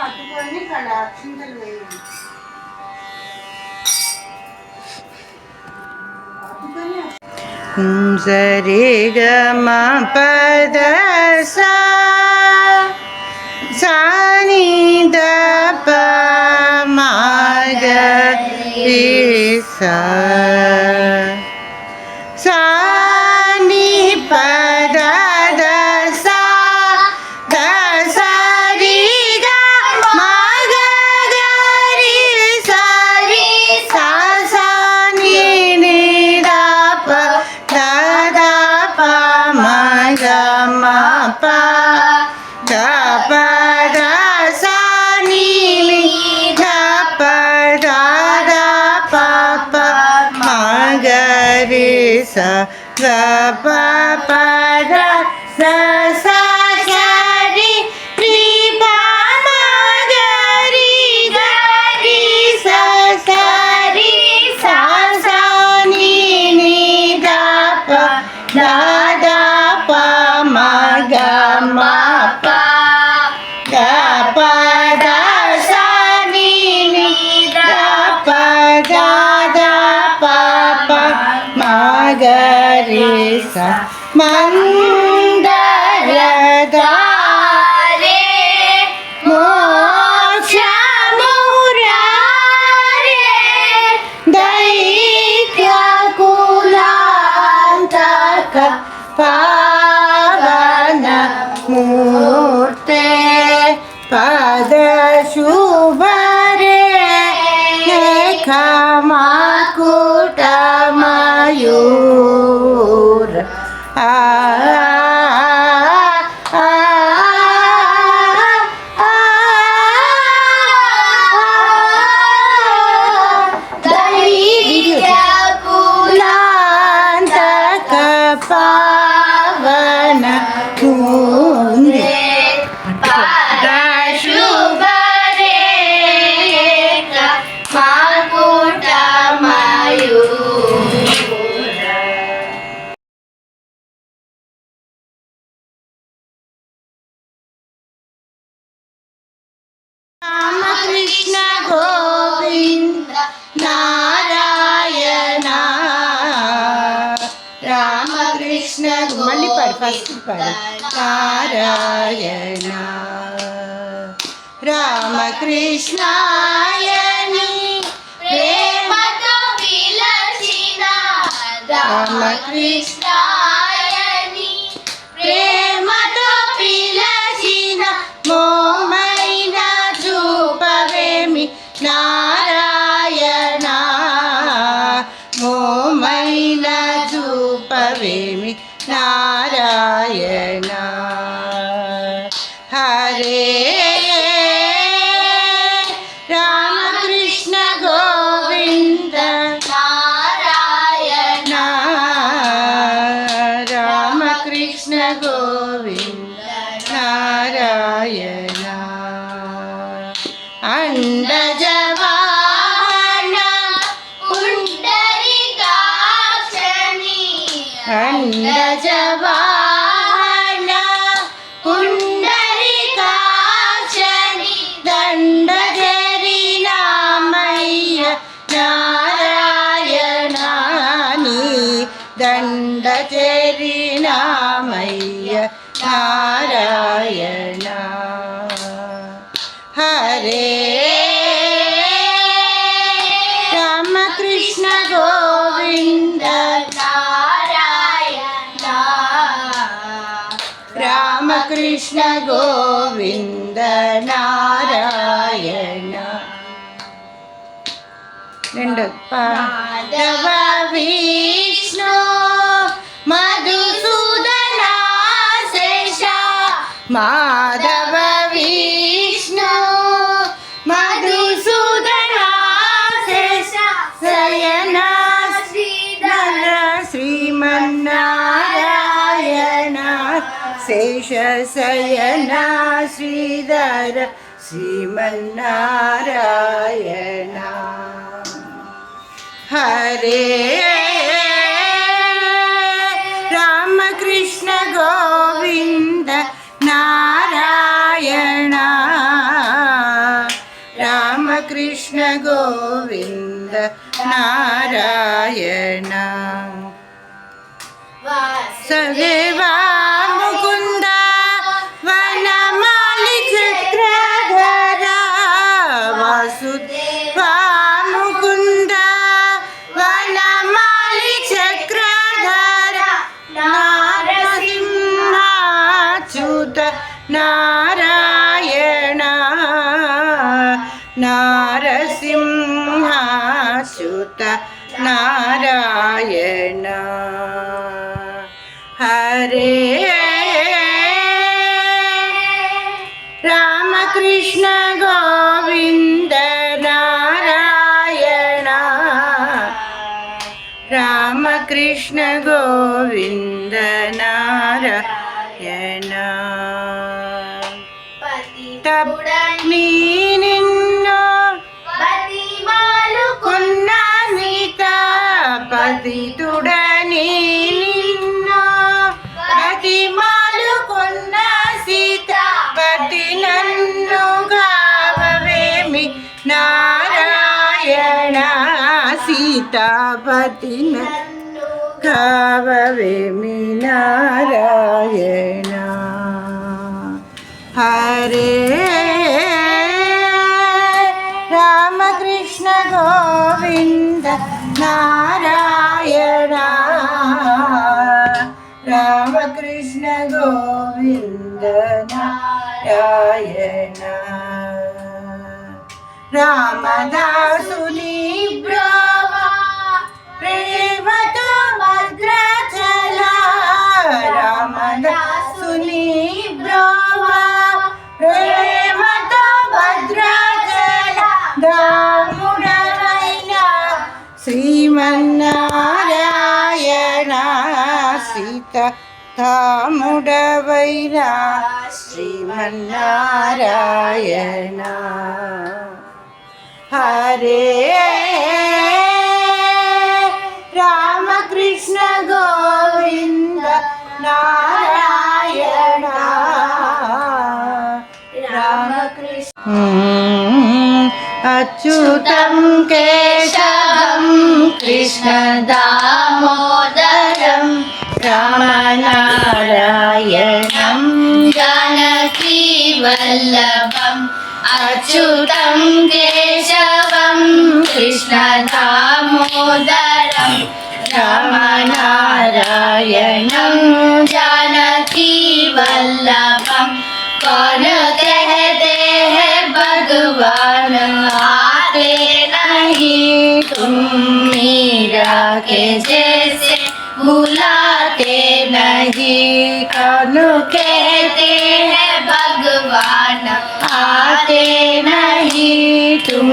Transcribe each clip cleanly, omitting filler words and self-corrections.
అతుకొని ఇక్కడ అక్షింతలు వేయండి. సరి గ మ పద సా సాని ద ప మ గ రి సా సాని పద ద సా ద సా రి గ మ గ గ రి సా రి సా సా ని ని ద ప ద ద ప మ గ మ ప ద ప ద సా ని ని ద ప ద ద ప ప మ గ రి సా గ ప ప ద స సా సా రి రి ప మ గ రి గ రి సా సా రి సా సా ని ని ద ప ద ద ప మ గ మ ప ద ప ద సా ని ని ద ప ద ద ప ప మ గ రి సా మందరదారే మోక్షమురారే దైత్యకులాంతక పావన మూర్తే పద శుభరే ఖమాకుట మయూర దైత్యకులాంతక పావన మూర్తే పద శుభరే ఖమాకుట మయూర. రామకృష్ణ గోవింద నారాయణ రామకృష్ణ మళ్ళీ పాడు ఫస్ట్ పాడు నారాయణ రామకృష్ణాయని ప్రేమతో పిలచిన రామకృష్ణాయని ప్రేమతో పిలచిన మోమైన చూపవేమి నారాయణ మోమైన చూపవేమి నారాయణ హరే రామకృష్ణ గోవింద నారాయణ రామకృష్ణ గోవింద నారాయణ అండజవాన పుండరీకాక్షని అండజవాన పుండరీకాక్షని దండజరి నామయ్య నారాయణ నీ దండజరి నామయ్య నారాయణ హరే రామకృష్ణ గోవింద నారాయణ రామకృష్ణ గోవింద నారాయణ. రెండు మాధవ విష్ణు మధుసూదన శేష మాధవ విష్ణు మధుసూదన శేష శయన శ్రీధర శ్రీమన్నారాయణ శేష శయన శ్రీధర శ్రీమన్నారాయణ హరే రామకృష్ణ గోవింద నారాయణ कृष्ण गोविंद नारायण सदेवा मुकुंद वनमाली चक्रधरा वासुदेवा मुकुंद वनमाली चक्रधरा नारसिंहाच्युत नारायण नारसिंहाच्युत नारायण हरे राम कृष्ण गोविंद नारायण राम कृष्ण गोविंद नारायण तप्पी निन्नु बतिमालुकुन्न सीता पतितुडनी निन्नु बतिमालुकुन्न सीता पति नन्नु गाववेमि नारायण सीतापति नन्नु गाववेमि नारायण हरे राम कृष्ण गोविंद नारायण राम कृष्ण गोविंद नारायण रामदासुनी ब्रवा प्रेमतो भद्राचला रामदासुनी ब्रवा प्रेमतो भद्राचला दामुडवैना श्रीमन्नारायण सीता दामुडवैना श्रीमन्नारायण हरे राम कृष्ण गोविंद नारायण राम कृष्ण अच्युतं केशवं कृष्ण दामोदरं रामनारायणं जानकी वल्लभम् अच्युतं केशवं कृष्ण दामोदरं रामनारायणं जानकी वल्लभं कौन कहते हैं भगवान आते नहीं तुम मीरा के जैसे बुलाते नहीं कौन कहते हैं भगवान आते नहीं तुम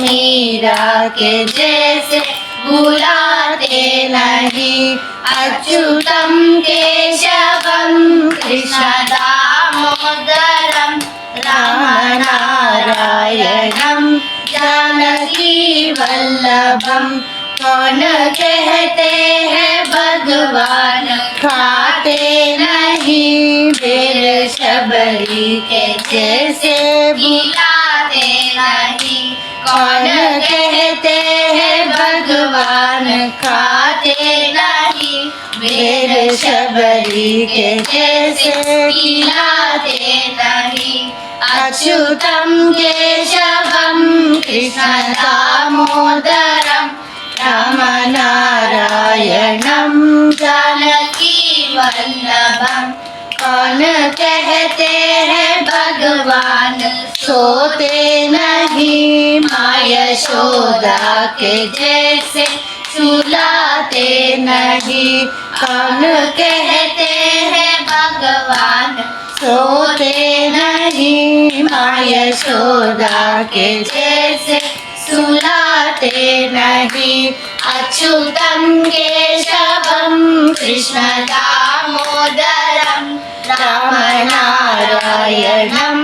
मीरा के जैसे बुलाते नहीं अच्युतं केशवं कृष्ण दामोदरं रामनारायणं जानकी वल्लभं कौन कहते हैं भगवान खाते नहीं बेर शबरी के जैसे बुलाते नहीं कौन कहते हैं भगवान खाते नहीं बेर शबरी के जैसे खिलाते नहीं अच्युतं केशवं कृष्ण दामोदरं रामनारायणं जानकी वल्लभं कौन कहते हैं भगवान सोते नहीं माँ यशोदा के जैसे सुलाते नहीं कौन कहते हैं भगवान सोते नहीं माँ यशोदा के जैसे सुलाते नहीं अच्युतं केशवं कृष्ण दामोदरं रामनारायणं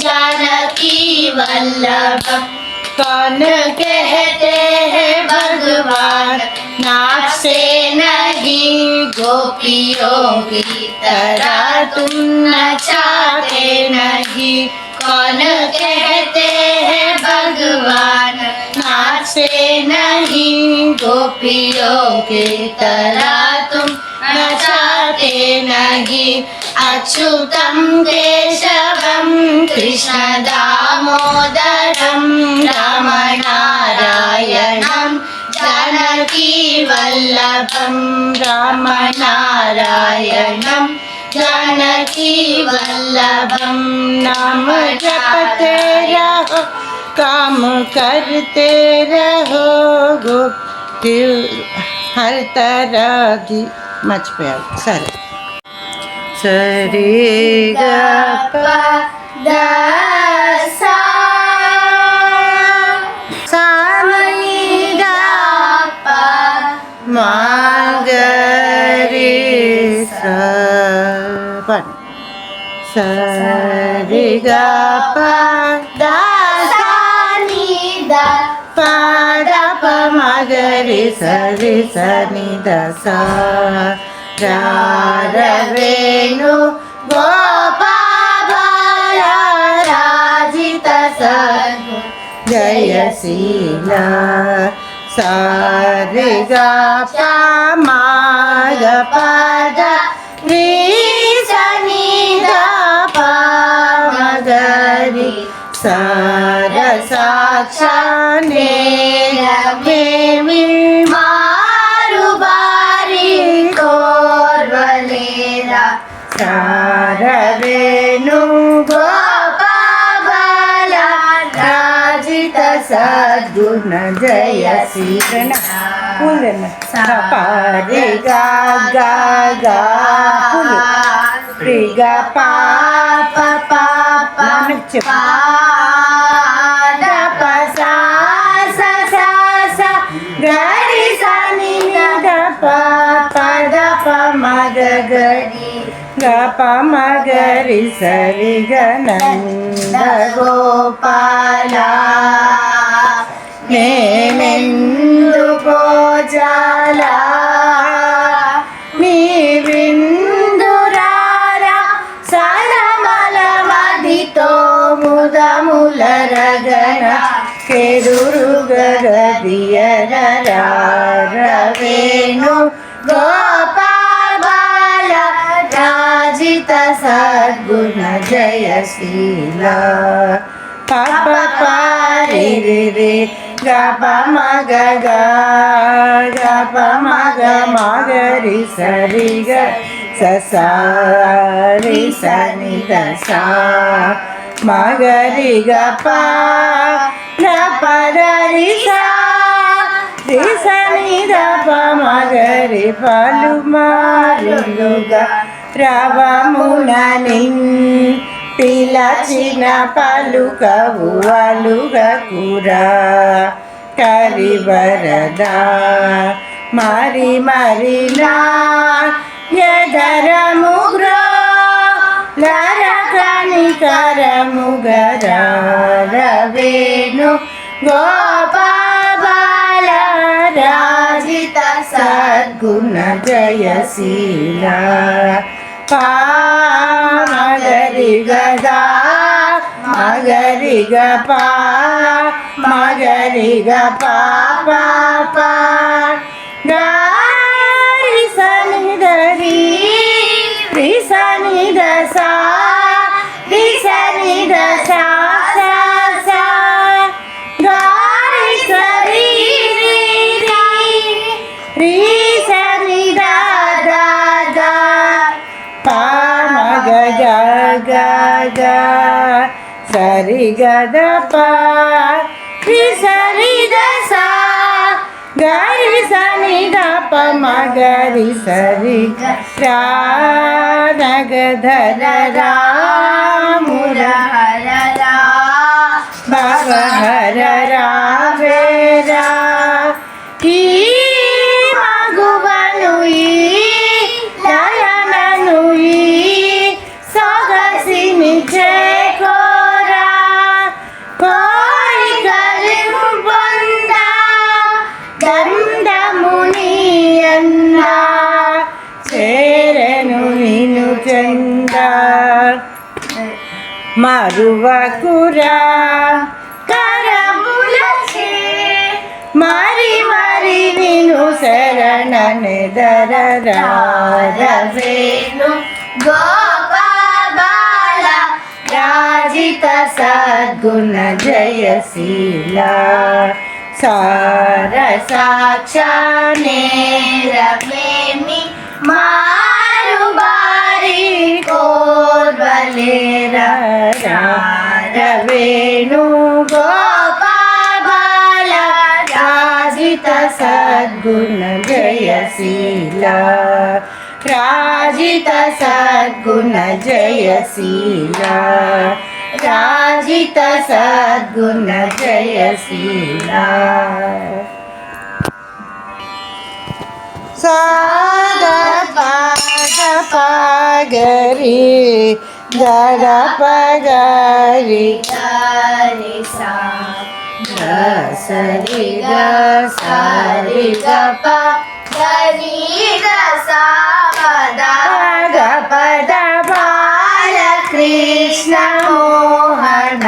जानकी वल्लभं कौन कहते हैं भगवान नाचते नहीं गोपियों की तरह तुम नचाते नहीं कौन कहते हैं भगवान नहीं, गोपियों की तरह तुम नचाते नहीं। अच्युतं केशवं कृष्ण दामोदरं रामनारायणं जानकी वल्लभं रामनारायणं जानकी वल्लभं। नाम जपते रहो काम करते रहो, गोपी हर तरह की मर्చిపోయారు సరే సరి గ ప ద సా సా ని ద ప మ గ రి సా పన్ సరి గ ప ద సా ని ద ప ద ప మ గ రి సరి స ని ద సా రారవేణు గోపాల రాజిత సద్గు జయశీల సారి గ ప మ గ పద రి స ని ద ప మ గ రి సార సాక్షానే రమే మారు బారి కోర్వలేరా సారవేణు గోపాల రాజిత సద్గుణ జయశీల పారి గా గా గా రి గ పా ప పా పా పా ద ప సా సా సా సా గ రి స ని ద ప ప ద ప మ గ గ రి గ ప మ గ రి స రి గ నంద గోపాల నేనెందుకో జాలా నీ విందురారా సరమల మదితో ముదముల రగన కెదురు గదియరవేణు గోపాల రాజిత సద్గుణ జయశీల పప పారి రి రి గ ప మ గ గ గ ప మ గ మ గ రి స రి గ స సా రి స ని ద సా మ గ రి గ ప ద ప ద రి సా రి స ని ద ప మ గ రి పలుమారులుగా రవమున పిలచిన పలుకవు అలుగకురా కరివరదా మరి మరి నా ఎదరముగ్రో లరకని కరముగరవేణు గోపాల రాజిత సద్గుణ జయశీల మగరి గదా మగరి గ పా మగరి గ పా పా పా గారి సని దరి రి సని ద సా రి సని ద సా సా సా గారి సరి రి రి రి సని ద ద ద పా మ గ గ గ గ సరి గ ద పా రి సరి ద సా గరి సని ద ప మ గరి సరి రా నగ ధర రాముర హర రా భవ హర రావేరా ఈ మగువను ఈ దయనను ఈ సొగసిని చేకోరా కోరికలు పొందా దండముని అన్నా చేరను నిను చంద మరువకురా కరముల చే ಶರಣನೆದರರಾರವೇನು ಗೋಪಾಲ ರಾಜಿತ ಸದ್ಗುಣ ಜಯಶೀಲ ಸಾರ ಸಾಕ್ಷಾನೇ ಪ್ರೇಮಿ ಮಾರು ಬಾರಿ ಕೋರ್ಬಲೇರ ರವೇಣು ಗೋಪಾಲ ರಾಜಿತ ಸದ್ಗುಣ ಜಯಶೀಲ ರಾಜಿತ ಸದ್ಗುಣ ಜಯಶೀಲ ರಾಜಿತ ಸದ್ಗುಣ ಜಯಶೀಲ ಸಾದ ಪಾದ ಪಾಗರಿ ಗರ ಪಗರಿ ಗರಿ ಸಾ ಸರಿ ಗ ಸರಿ ಗ ಪ ಗರಿ ಗ ಸಾ ಪದ ಗ ಪದ ಬಾಲ ಕೃಷ್ಣ ಮೋಹನ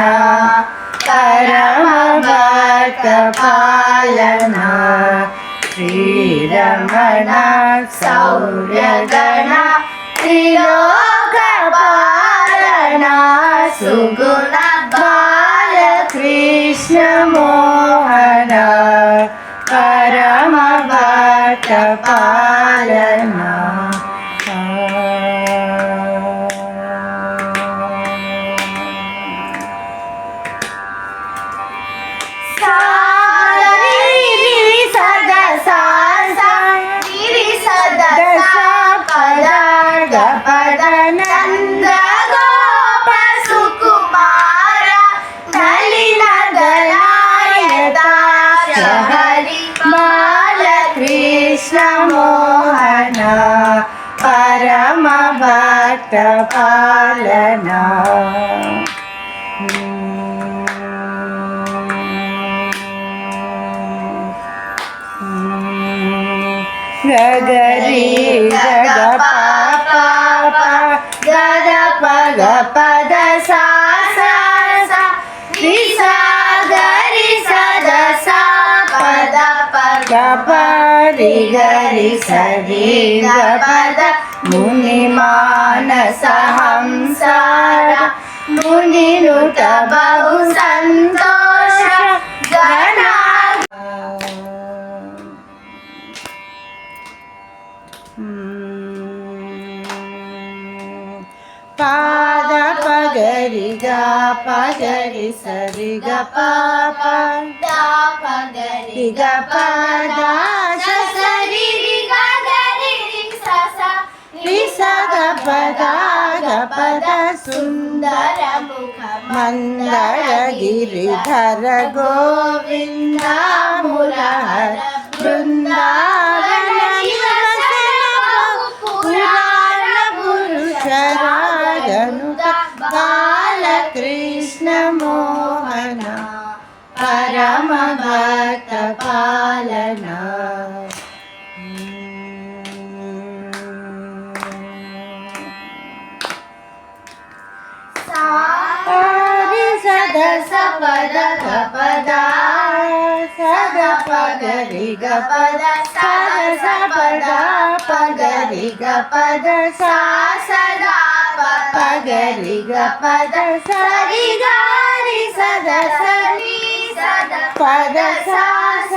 ಪರಮ ಭಕ್ತ ಪಾಲನ ಶ್ರೀರಮಣ ಸೌರ್ಯಗಣ ತ್ರಿಲೋಕ ಪಾಲನ ಸುಗುಣ ಬಾಲ ಕೃಷ್ಣ ಮೋಹನ ಪರಮ ಭಕ್ತ ಪಾಲನ ನಂದ ಗೋಪ ಸುಕುಮಾರ ನಳಿನ ಗಲಾಯತ ಹರಿ ಬಾಲ ಕೃಷ್ಣ ಮೋಹನ ಪರಮ ಭಕ್ತ ಪಾಲನ ಗಗರಿ ಗಗ ಪಾಪ ಗದ ಪಗ ಪದ ಸಾ ಸಾ ಸಾ ರಿ ಸಾ ಗರಿ ಸದ ಸಾ ಪದ ಪಗ ಪರಿ ಗರಿ ಸರಿ ಗ ಪದ ಮುನಿ ಮಾನಸ ಹಂಸಾರ ಮುನಿ ನುಟ ಬಹು ಸಂತೋಷ ಗಣ ಪಾದ ಪಗರಿ ಗ ಪಗರಿ ಸರಿ ಗ ಪಾಪ ಗರಿ ಗ ಪದ ಸರಿ ಗರಿ ಸ ಸ ರಿ ಸ ಗ ಪದ ಗ ಪದ ಸುಂದರ ಮುಖ ಮಂದರ ಗಿರಿಧರ ಗೋವಿಂದ ಮುರಹರ ಬೃಂದಾವನ ಪುರಾಣ ಪುರುಷರಾಗನುತ ಬಾಲ ಕೃಷ್ಣ ಮೋಹನ ಪರಮ ಭಕ್ತ ಪಾಲನ ಸದ ಸಪದ ಪದ ಸದ ಪಗರಿ ಗ ಪದ ಸದ ಸಪದ ಪಗರಿ ಗ ಪದ ಸಾ ಸದಾ ಪಗರಿ ಗ ಪದ ಸರಿ ಗಾರಿ ಸದ ಸರಿ ಸದ ಪದ ಸಾ ಸ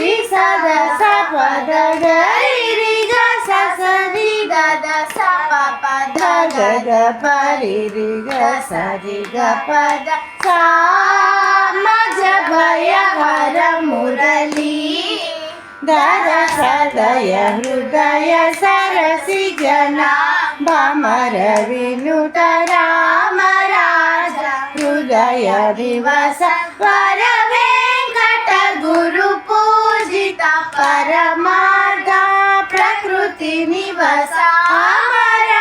ರಿ ಸದ ಸ ಪದ ಗರಿ ರಿ ಗ ಸ ಸರಿ ಗದ ಸ ಪ ದ ಗ ಗ ಪರಿ ರಿ ಗ ಸರಿ ಗ ಪದ ಸಾ ಮಜ ಭಯ ಹರ ಮುರಳಿ ದರ ಸದಯ ಹೃದಯ ಸರಸಿ ಜನ ಭಮರ ವಿನುತ ರಾಮ ರಾಜ ಹೃದಯ ದಿವಸ ವರ ವೆಂಕಟ ಗುರು ಪೂಜಿತ ಪರಮಾರ್ಗ ಪ್ರಕೃತಿ ನಿವಸ ಅಮರ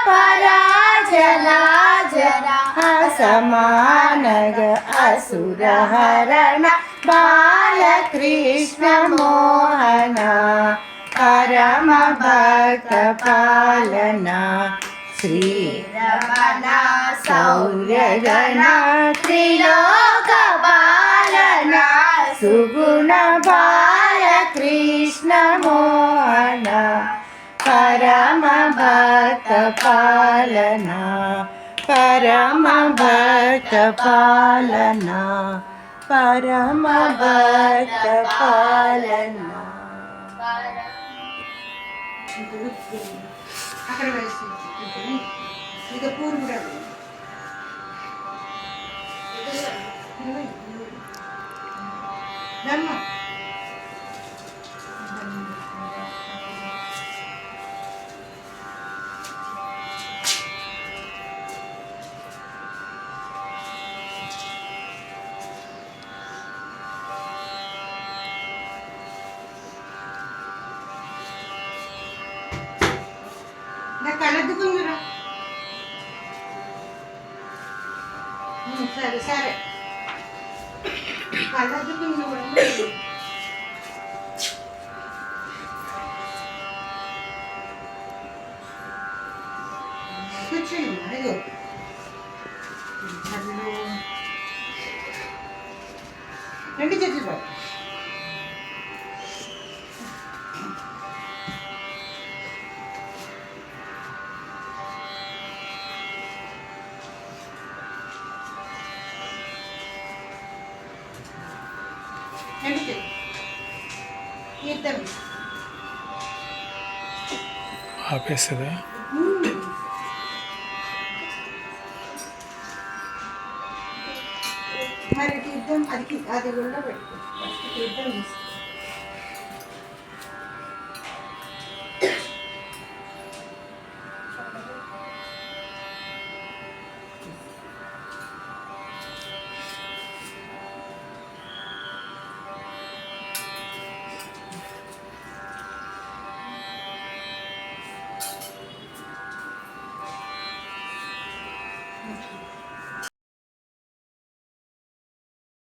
ಪರಾಜಲ ಜರ ಅಸಮಾನಗ ಅಸುರ ಹರಣ ಬಾಲ ಕೃಷ್ಣ ಮೋಹನ ಪರಮ ಭಕ್ತ ಪಾಲನ ಶ್ರೀರಮಣ ಸೌರ್ಯಗಣ ತ್ರಿಲೋಕ ಪಾಲನ ಸುಗುಣ ಬಾಲ ಕೃಷ್ಣ పరమ భక్త పాలన పరమ భక్త పాలన పరమ భక్త పాలన. అక్కడ వేసి ఇది పూరు కూడా ధర్మ నా కళ్ళద్దుకుందిరా. సరే సరే కళ్ళద్దుకుంది కూడా కూర్చోండి. అదిగో రెండు చేతులు పట్టు. ఆపేస్తుందా? మరి తీర్థం అది అది కూడా పెట్టుకో. తీర్థం తీసుకో.